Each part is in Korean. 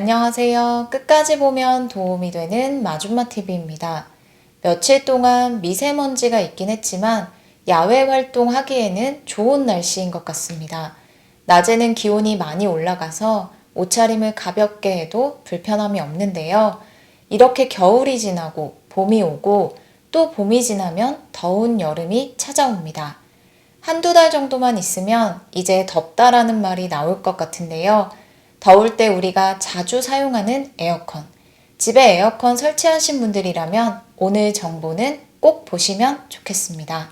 안녕하세요. 끝까지 보면 도움이 되는 마줌마TV입니다. 며칠 동안 미세먼지가 있긴 했지만 야외 활동하기에는 좋은 날씨인 것 같습니다. 낮에는 기온이 많이 올라가서 옷차림을 가볍게 해도 불편함이 없는데요. 이렇게 겨울이 지나고 봄이 오고 또 봄이 지나면 더운 여름이 찾아옵니다. 한두 달 정도만 있으면 이제 덥다라는 말이 나올 것 같은데요. 더울 때 우리가 자주 사용하는 에어컨. 집에 에어컨 설치하신 분들이라면 오늘 정보는 꼭 보시면 좋겠습니다.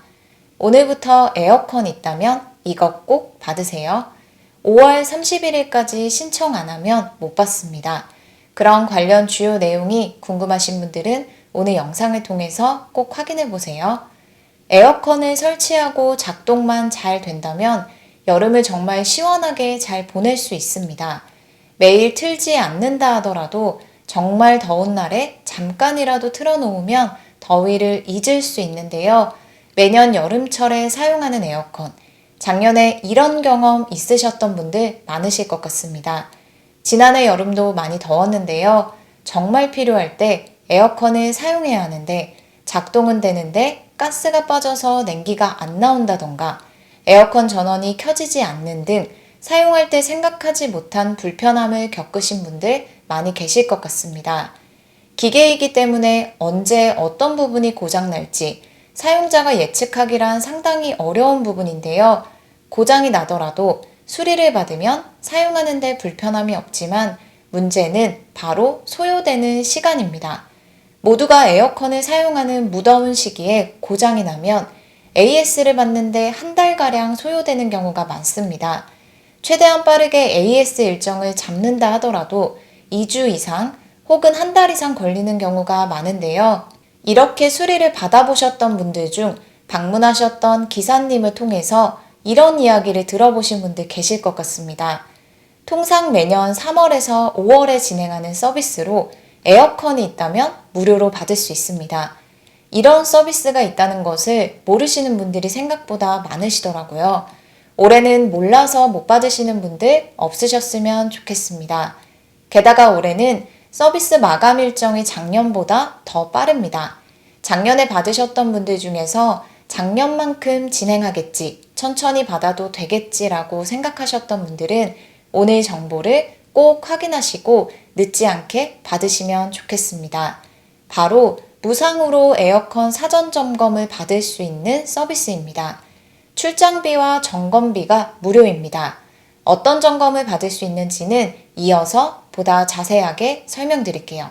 오늘부터 에어컨 있다면 이것 꼭 받으세요. 5월 31일까지 신청 안 하면 못 받습니다. 그런 관련 주요 내용이 궁금하신 분들은 오늘 영상을 통해서 꼭 확인해 보세요. 에어컨을 설치하고 작동만 잘 된다면 여름을 정말 시원하게 잘 보낼 수 있습니다. 매일 틀지 않는다 하더라도 정말 더운 날에 잠깐이라도 틀어놓으면 더위를 잊을 수 있는데요. 매년 여름철에 사용하는 에어컨. 작년에 이런 경험 있으셨던 분들 많으실 것 같습니다. 지난해 여름도 많이 더웠는데요. 정말 필요할 때 에어컨을 사용해야 하는데 작동은 되는데 가스가 빠져서 냉기가 안 나온다던가 에어컨 전원이 켜지지 않는 등 사용할 때 생각하지 못한 불편함을 겪으신 분들 많이 계실 것 같습니다. 기계이기 때문에 언제 어떤 부분이 고장날지 사용자가 예측하기란 상당히 어려운 부분인데요. 고장이 나더라도 수리를 받으면 사용하는 데 불편함이 없지만 문제는 바로 소요되는 시간입니다. 모두가 에어컨을 사용하는 무더운 시기에 고장이 나면 AS를 받는데 한 달가량 소요되는 경우가 많습니다. 최대한 빠르게 AS 일정을 잡는다 하더라도 2주 이상 혹은 한 달 이상 걸리는 경우가 많은데요. 이렇게 수리를 받아보셨던 분들 중 방문하셨던 기사님을 통해서 이런 이야기를 들어보신 분들 계실 것 같습니다. 통상 매년 3월에서 5월에 진행하는 서비스로 에어컨이 있다면 무료로 받을 수 있습니다. 이런 서비스가 있다는 것을 모르시는 분들이 생각보다 많으시더라고요. 올해는 몰라서 못 받으시는 분들 없으셨으면 좋겠습니다. 게다가 올해는 서비스 마감 일정이 작년보다 더 빠릅니다. 작년에 받으셨던 분들 중에서 작년만큼 진행하겠지, 천천히 받아도 되겠지라고 생각하셨던 분들은 오늘 정보를 꼭 확인하시고 늦지 않게 받으시면 좋겠습니다. 바로 무상으로 에어컨 사전 점검을 받을 수 있는 서비스입니다. 출장비와 점검비가 무료입니다. 어떤 점검을 받을 수 있는지는 이어서 보다 자세하게 설명드릴게요.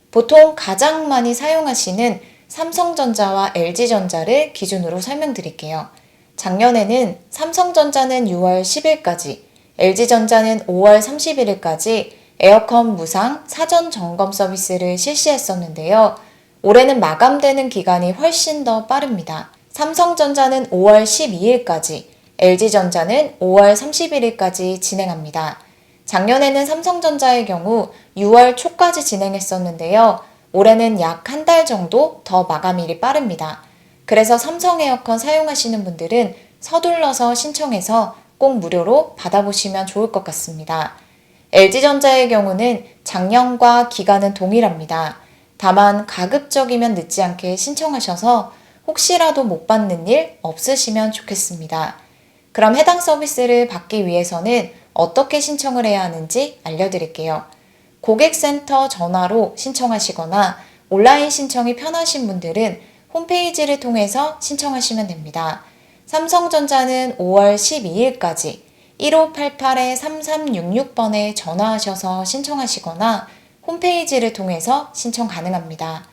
보통 가장 많이 사용하시는 삼성전자와 LG전자를 기준으로 설명드릴게요. 작년에는 삼성전자는 6월 10일까지, LG전자는 5월 31일까지 에어컨 무상 사전 점검 서비스를 실시했었는데요. 올해는 마감되는 기간이 훨씬 더 빠릅니다. 삼성전자는 5월 12일까지, LG전자는 5월 31일까지 진행합니다. 작년에는 삼성전자의 경우 6월 초까지 진행했었는데요. 올해는 약 한 달 정도 더 마감일이 빠릅니다. 그래서 삼성 에어컨 사용하시는 분들은 서둘러서 신청해서 꼭 무료로 받아보시면 좋을 것 같습니다. LG전자의 경우는 작년과 기간은 동일합니다. 다만 가급적이면 늦지 않게 신청하셔서 혹시라도 못 받는 일 없으시면 좋겠습니다. 그럼 해당 서비스를 받기 위해서는 어떻게 신청을 해야 하는지 알려드릴게요. 고객센터 전화로 신청하시거나 온라인 신청이 편하신 분들은 홈페이지를 통해서 신청하시면 됩니다. 삼성전자는 5월 12일까지 1588-3366번에 전화하셔서 신청하시거나 홈페이지를 통해서 신청 가능합니다.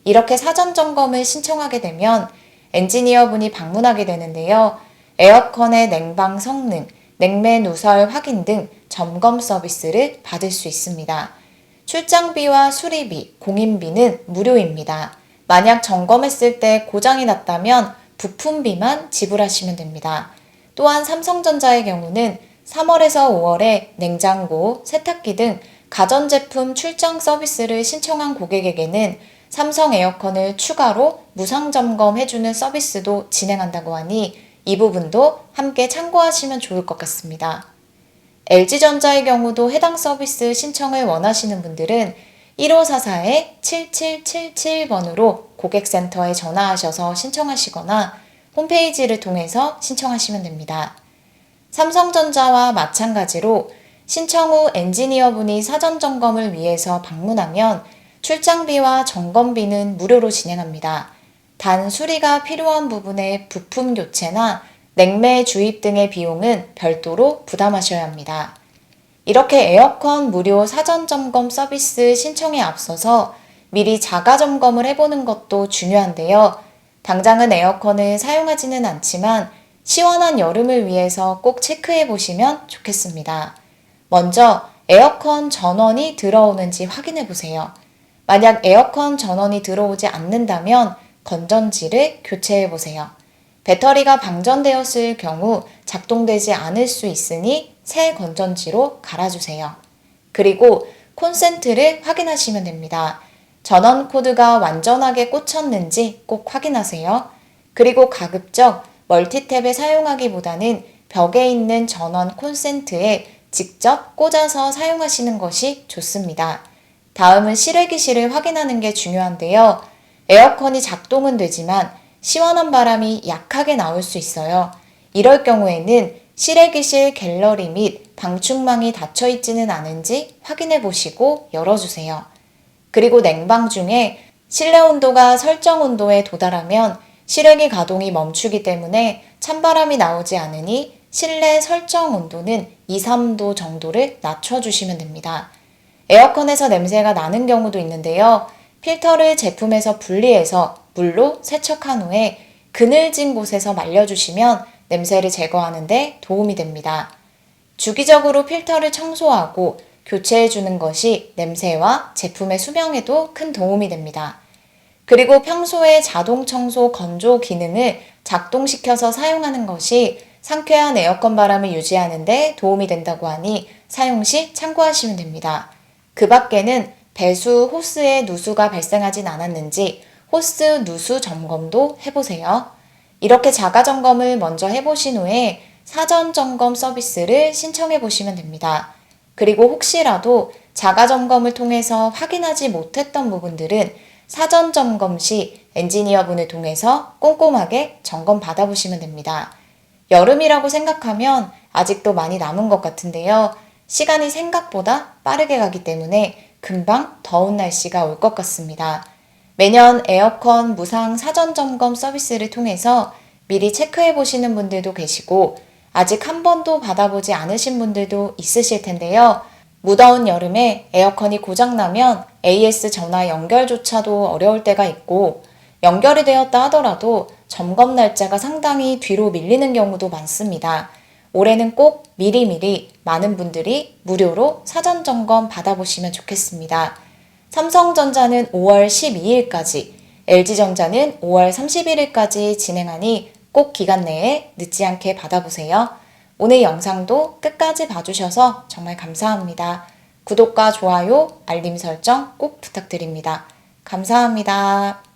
이렇게 사전 점검을 신청하게 되면 엔지니어분이 방문하게 되는데요. 에어컨의 냉방 성능, 냉매 누설 확인 등 점검 서비스를 받을 수 있습니다. 출장비와 수리비, 공인비는 무료입니다. 만약 점검했을 때 고장이 났다면 부품비만 지불하시면 됩니다. 또한 삼성전자의 경우는 3월에서 5월에 냉장고, 세탁기 등 가전제품 출장 서비스를 신청한 고객에게는 삼성 에어컨을 추가로 무상 점검해주는 서비스도 진행한다고 하니 이 부분도 함께 참고하시면 좋을 것 같습니다. LG전자의 경우도 해당 서비스 신청을 원하시는 분들은 1544-7777번으로 고객센터에 전화하셔서 신청하시거나 홈페이지를 통해서 신청하시면 됩니다. 삼성전자와 마찬가지로 신청 후 엔지니어분이 사전 점검을 위해서 방문하면 출장비와 점검비는 무료로 진행합니다. 단 수리가 필요한 부분의 부품 교체나 냉매 주입 등의 비용은 별도로 부담하셔야 합니다. 이렇게 에어컨 무료 사전 점검 서비스 신청에 앞서서 미리 자가 점검을 해보는 것도 중요한데요. 당장은 에어컨을 사용하지는 않지만 시원한 여름을 위해서 꼭 체크해 보시면 좋겠습니다. 먼저 에어컨 전원이 들어오는지 확인해 보세요. 만약 에어컨 전원이 들어오지 않는다면 건전지를 교체해 보세요. 배터리가 방전되었을 경우 작동되지 않을 수 있으니 새 건전지로 갈아주세요. 그리고 콘센트를 확인하시면 됩니다. 전원 코드가 완전하게 꽂혔는지 꼭 확인하세요. 그리고 가급적 멀티탭에 사용하기보다는 벽에 있는 전원 콘센트에 직접 꽂아서 사용하시는 것이 좋습니다. 다음은 실외기실을 확인하는 게 중요한데요. 에어컨이 작동은 되지만 시원한 바람이 약하게 나올 수 있어요. 이럴 경우에는 실외기실 갤러리 및 방충망이 닫혀 있지는 않은지 확인해 보시고 열어주세요. 그리고 냉방 중에 실내 온도가 설정 온도에 도달하면 실외기 가동이 멈추기 때문에 찬바람이 나오지 않으니 실내 설정 온도는 2, 3도 정도를 낮춰주시면 됩니다. 에어컨에서 냄새가 나는 경우도 있는데요. 필터를 제품에서 분리해서 물로 세척한 후에 그늘진 곳에서 말려주시면 냄새를 제거하는 데 도움이 됩니다. 주기적으로 필터를 청소하고 교체해주는 것이 냄새와 제품의 수명에도 큰 도움이 됩니다. 그리고 평소에 자동 청소 건조 기능을 작동시켜서 사용하는 것이 상쾌한 에어컨 바람을 유지하는 데 도움이 된다고 하니 사용 시 참고하시면 됩니다. 그 밖에는 배수 호스에 누수가 발생하진 않았는지 호스 누수 점검도 해보세요. 이렇게 자가 점검을 먼저 해보신 후에 사전 점검 서비스를 신청해 보시면 됩니다. 그리고 혹시라도 자가 점검을 통해서 확인하지 못했던 부분들은 사전 점검 시 엔지니어분을 통해서 꼼꼼하게 점검 받아보시면 됩니다. 여름이라고 생각하면 아직도 많이 남은 것 같은데요. 시간이 생각보다 빠르게 가기 때문에 금방 더운 날씨가 올 것 같습니다. 매년 에어컨 무상 사전 점검 서비스를 통해서 미리 체크해 보시는 분들도 계시고 아직 한 번도 받아보지 않으신 분들도 있으실 텐데요. 무더운 여름에 에어컨이 고장나면 AS 전화 연결조차도 어려울 때가 있고 연결이 되었다 하더라도 점검 날짜가 상당히 뒤로 밀리는 경우도 많습니다. 올해는 꼭 미리미리 많은 분들이 무료로 사전 점검 받아보시면 좋겠습니다. 삼성전자는 5월 12일까지, LG전자는 5월 31일까지 진행하니 꼭 기간 내에 늦지 않게 받아보세요. 오늘 영상도 끝까지 봐주셔서 정말 감사합니다. 구독과 좋아요, 알림 설정 꼭 부탁드립니다. 감사합니다.